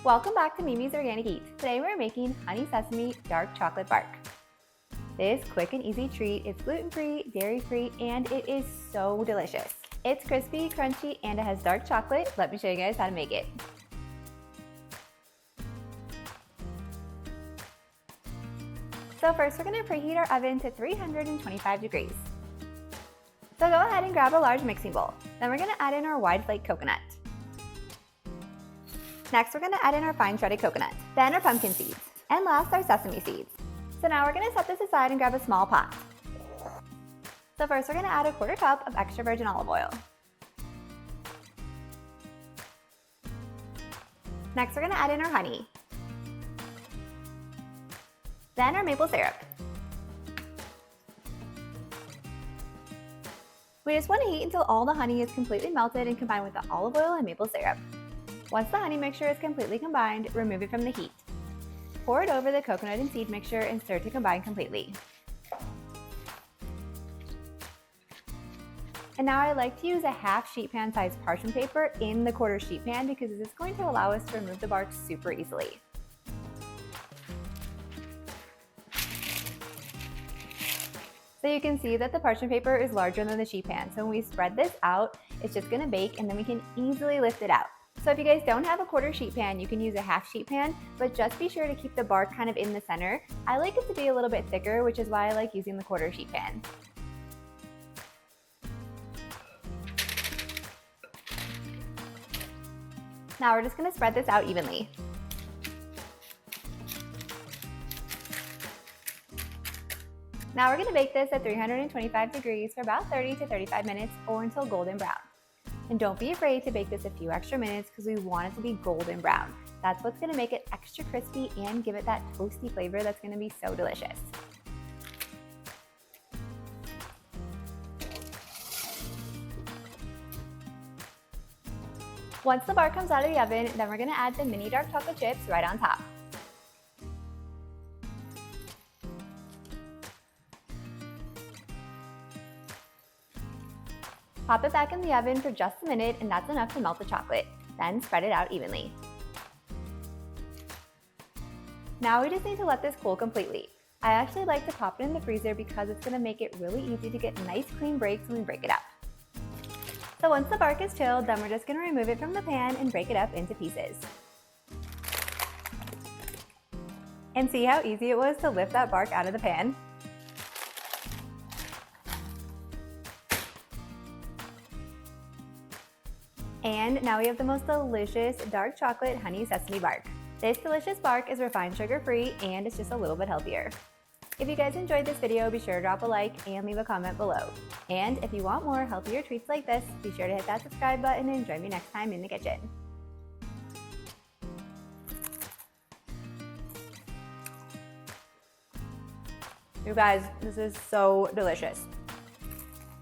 Welcome back to Mimi's Organic Eats. Today we're making honey sesame dark chocolate bark. This quick and easy treat is gluten-free, dairy-free, and it is so delicious. It's crispy, crunchy, and it has dark chocolate. Let me show you guys how to make it. So first we're going to preheat our oven to 325 degrees. So go ahead and grab a large mixing bowl. Then we're going to add in our wide-flake coconut. Next, we're going to add in our fine shredded coconut, then our pumpkin seeds, and last our sesame seeds. So now we're going to set this aside and grab a small pot. So first, we're going to add a 1/4 cup of extra virgin olive oil. Next, we're going to add in our honey, then our maple syrup. We just want to heat until all the honey is completely melted and combined with the olive oil and maple syrup. Once the honey mixture is completely combined, remove it from the heat. Pour it over the coconut and seed mixture and stir to combine completely. And now I like to use a 1/2 sheet pan size parchment paper in the 1/4 sheet pan because this is going to allow us to remove the bark super easily. So you can see that the parchment paper is larger than the sheet pan. So when we spread this out, it's just going to bake and then we can easily lift it out. So if you guys don't have a 1/4 sheet pan, you can use a 1/2 sheet pan, but just be sure to keep the bark kind of in the center. I like it to be a little bit thicker, which is why I like using the 1/4 sheet pan. Now we're just going to spread this out evenly. Now we're going to bake this at 325 degrees for about 30 to 35 minutes or until golden brown. And don't be afraid to bake this a few extra minutes because we want it to be golden brown. That's what's going to make it extra crispy and give it that toasty flavor that's going to be so delicious. Once the bark comes out of the oven, then we're going to add the mini dark chocolate chips right on top. Pop it back in the oven for just a minute and that's enough to melt the chocolate. Then spread it out evenly. Now we just need to let this cool completely. I actually like to pop it in the freezer because it's going to make it really easy to get nice clean breaks when we break it up. So once the bark is chilled, then we're just going to remove it from the pan and break it up into pieces. And see how easy it was to lift that bark out of the pan? And now we have the most delicious dark chocolate honey sesame bark. This delicious bark is refined sugar-free and it's just a little bit healthier. If you guys enjoyed this video, be sure to drop a like and leave a comment below. And if you want more healthier treats like this, be sure to hit that subscribe button and join me next time in the kitchen. You guys, this is so delicious.